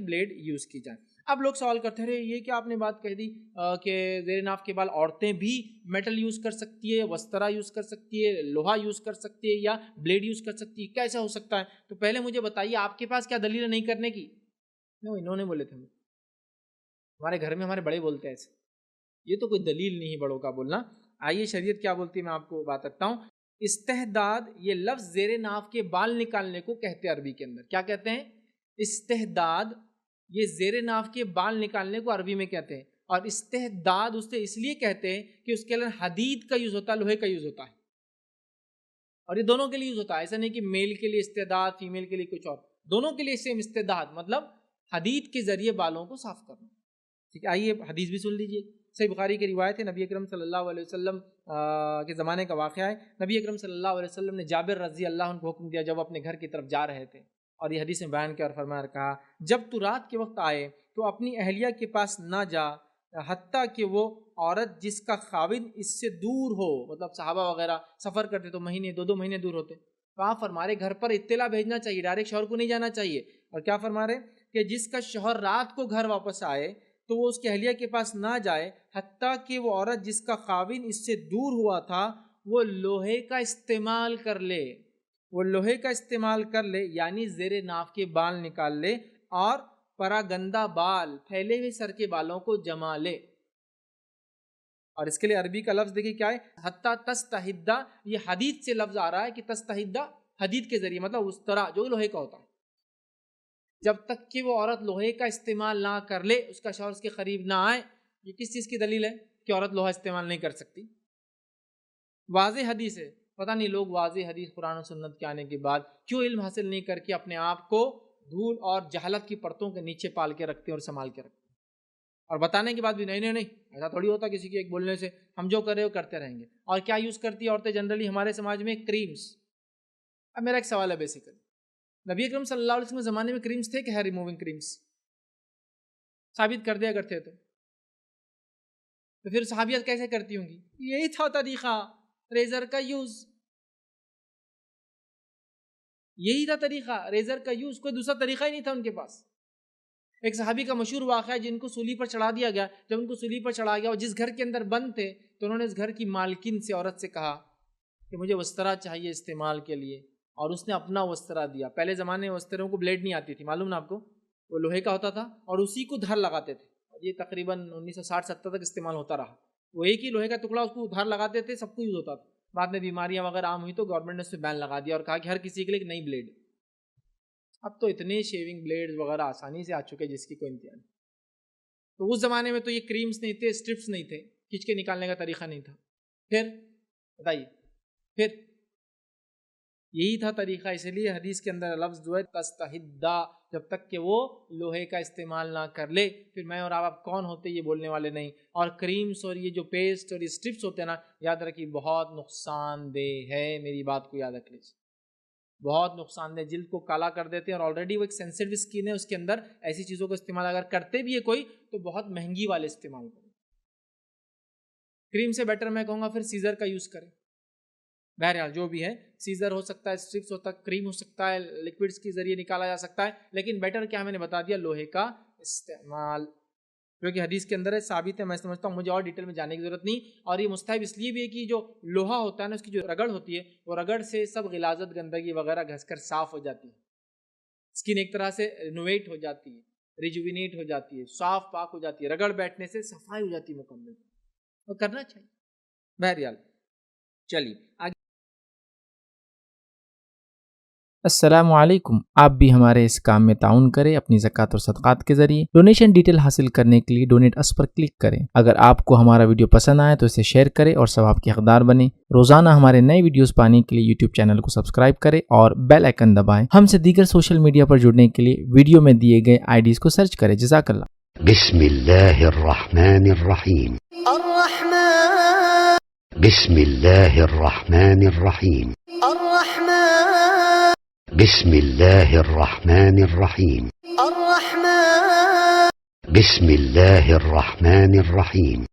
Blade use کی جائے. اب لوگ سوال کرتے رہے یہ کہ آپ نے بات کہہ دی کہ زیر ناف کے بال عورتیں بھی میٹل یوز کر سکتی ہے, وسترا یوز کر سکتی ہے, لوہا یوز کر سکتی ہے یا بلیڈ یوز کر سکتی ہے, کیسا ہو سکتا ہے؟ تو پہلے مجھے بتائیے آپ کے پاس کیا دلیل ہے نہیں کرنے کی؟ انہوں نے بولے تھے, ہمارے گھر میں ہمارے بڑے بولتے ہیں ایسے, یہ تو کوئی دلیل نہیں بڑوں کا بولنا. آئیے شریعت کیا بولتی ہے میں آپ کو بات رکھتا ہوں. استحداد یہ لفظ زیر ناف کے بال نکالنے کو کہتے ہیں عربی کے اندر. کیا کہتے ہیں؟ استحداد یہ زیر ناف کے بال نکالنے کو عربی میں کہتے ہیں. اور استحداد اسے اس لیے کہتے ہیں کہ اس کے اندر حدید کا یوز ہوتا ہے, لوہے کا یوز ہوتا ہے, اور یہ دونوں کے لیے یوز ہوتا ہے. ایسا نہیں کہ میل کے لیے استحداد, فیمیل کے لیے کچھ اور, دونوں کے لیے سیم استحداد مطلب حدید کے ذریعے بالوں کو صاف کرنا. ٹھیک ہے, آئیے حدیث بھی سن لیجیے. صحیح بخاری کی روایت ہے, نبی اکرم صلی اللہ علیہ وسلم کے زمانے کا واقعہ ہے. نبی اکرم صلی اللہ علیہ وسلم نے جابر رضی اللہ عنہ کو حکم دیا جب اپنے گھر کی طرف جا رہے تھے, اور یہ حدیث میں بیان کیا اور فرمایا کہا جب تو رات کے وقت آئے تو اپنی اہلیہ کے پاس نہ جا حتیٰ کہ وہ عورت جس کا خاوند اس سے دور ہو. مطلب صحابہ وغیرہ سفر کرتے تو مہینے 2 مہینے دور ہوتے, تو آپ فرما رہے گھر پر اطلاع بھیجنا چاہیے, ڈائریکٹ شوہر کو نہیں جانا چاہیے. اور کیا فرما رہے کہ جس کا شوہر رات کو گھر واپس آئے تو وہ اس کی اہلیہ کے پاس نہ جائے حتیٰ کہ وہ عورت جس کا خاوند اس سے دور ہوا تھا وہ لوہے کا استعمال کر لے. وہ لوہے کا استعمال کر لے یعنی زیر ناف کے بال نکال لے اور پراگندہ بال پھیلے ہوئے سر کے بالوں کو جما لے. اور اس کے لیے عربی کا لفظ دیکھیے کیا ہے, حتیٰ تستحدہ. یہ حدید سے لفظ آ رہا ہے کہ تستحدہ حدید کے ذریعے, مطلب اس طرح جو لوہے کا ہوتا ہے. جب تک کہ وہ عورت لوہے کا استعمال نہ کر لے, اس کا شوہر اس کے قریب نہ آئے. یہ کس چیز کی دلیل ہے کہ عورت لوہا استعمال نہیں کر سکتی؟ واضح حدیث ہے. پتہ نہیں لوگ واضح حدیث قرآن و سنت کے آنے کے بعد کیوں علم حاصل نہیں کر کے اپنے آپ کو دھول اور جہالت کی پرتوں کے نیچے پال کے رکھتے ہیں اور سنبھال کے رکھتے ہیں, اور بتانے کے بعد بھی نہیں ایسا تھوڑی ہوتا کسی کے ایک بولنے سے ہم جو کر رہے ہو کرتے رہیں گے. اور کیا یوز کرتی ہیں عورتیں جنرلی ہمارے سماج میں؟ کریمز. اب میرا ایک سوال ہے بیسیکلی, نبی اکرم صلی اللہ علیہ وسلم کے زمانے میں کریمز تھے کہ ہیئر ریموونگ کریمز؟ ثابت کر دیا کرتے تو پھر صحابیات کیسے کرتی ہوں گی؟ یہی تھا طریقہ, ریزر کا یوز. یہی تھا طریقہ ریزر کا یوز, کوئی دوسرا طریقہ ہی نہیں تھا ان کے پاس. ایک صحابی کا مشہور واقعہ ہے جن کو سولی پر چڑھا دیا گیا. جب ان کو سولی پر چڑھا گیا اور جس گھر کے اندر بند تھے تو انہوں نے اس گھر کی مالکن سے, عورت سے کہا کہ مجھے وسترا چاہیے استعمال کے لیے, اور اس نے اپنا وسترا دیا. پہلے زمانے میں وستروں کو بلیڈ نہیں آتی تھی, معلوم نا آپ کو, وہ لوہے کا ہوتا تھا اور اسی کو دھار لگاتے تھے. یہ تقریباً 1960-70 تک استعمال ہوتا رہا. وہ ایک ہی لوہے کا ٹکڑا اس کو دھار لگاتے تھے, سب کو یوز ہوتا تھا. بعد میں بیماریاں وغیرہ عام ہوئی تو گورنمنٹ نے اس پہ بین لگا دیا اور کہا کہ ہر کسی کے لیے ایک نئی بلیڈ. اب تو اتنے شیونگ بلیڈ وغیرہ آسانی سے آ چکے جس کی کوئی انتہا نہیں. تو اس زمانے میں تو یہ کریمز نہیں تھے, اسٹرپس نہیں تھے, کھینچ کے نکالنے کا طریقہ نہیں تھا. پھر بتائیے, پھر یہی تھا طریقہ. اس لیے حدیث کے اندر لفظ جو ہے تستحدہ, جب تک کہ وہ لوہے کا استعمال نہ کر لے. پھر میں اور آپ کون ہوتے یہ بولنے والے نہیں. اور کریمز اور یہ جو پیسٹ اور یہ اسٹرپس ہوتے ہیں نا, یاد رکھیے بہت نقصان دہ ہے. میری بات کو یاد رکھ لیجیے, بہت نقصان دہ, جلد کو کالا کر دیتے ہیں. اور آلریڈی وہ ایک سینسیٹیو اسکن ہے, اس کے اندر ایسی چیزوں کا استعمال اگر کرتے بھی ہے کوئی تو بہت مہنگی والے استعمال کریں. کریم سے بیٹر میں کہوں گا پھر سیزر کا یوز کریں. بہرحال جو بھی ہے, سیزر ہو سکتا ہے, اسٹرپس ہوتا ہے, کریم ہو سکتا ہے, لکوڈس کے ذریعے نکالا جا سکتا ہے, لیکن بیٹر کیا میں نے بتا دیا, لوہے کا استعمال, کیونکہ حدیث کے اندر ہے, ثابت ہے. میں سمجھتا ہوں مجھے اور ڈیٹیل میں جانے کی ضرورت نہیں. اور یہ مستحب اس لیے بھی ہے کہ جو لوہا ہوتا ہے نا, اس کی جو رگڑ ہوتی ہے, وہ رگڑ سے سب غلاظت گندگی وغیرہ گھس کر صاف ہو جاتی ہے. اسکن ایک طرح سے رینوویٹ ہو جاتی ہے, ریجوینیٹ ہو جاتی ہے, صاف پاک ہو جاتی ہے. رگڑ بیٹھنے سے صفائی ہو جاتی ہے مکمل, اور کرنا چاہیے. بہرحال چلیے آگے. السلام علیکم. آپ بھی ہمارے اس کام میں تعاون کریں اپنی زکوٰۃ اور صدقات کے ذریعے. ڈونیشن ڈیٹیل حاصل کرنے کے لیے ڈونیٹ اس پر کلک کریں. اگر آپ کو ہمارا ویڈیو پسند آئے تو اسے شیئر کریں اور ثواب کے حقدار بنیں. روزانہ ہمارے نئے ویڈیوز پانے کے لیے یوٹیوب چینل کو سبسکرائب کریں اور بیل آئیکن دبائیں. ہم سے دیگر سوشل میڈیا پر جڑنے کے لیے ویڈیو میں دیے گئے IDs کو سرچ کریں. جزاک اللہ. بسم اللہ الرحمن الرحیم. بسم اللہ الرحمن الرحیم. بسم اللہ الرحمن الرحیم. بسم اللہ الرحمن الرحیم.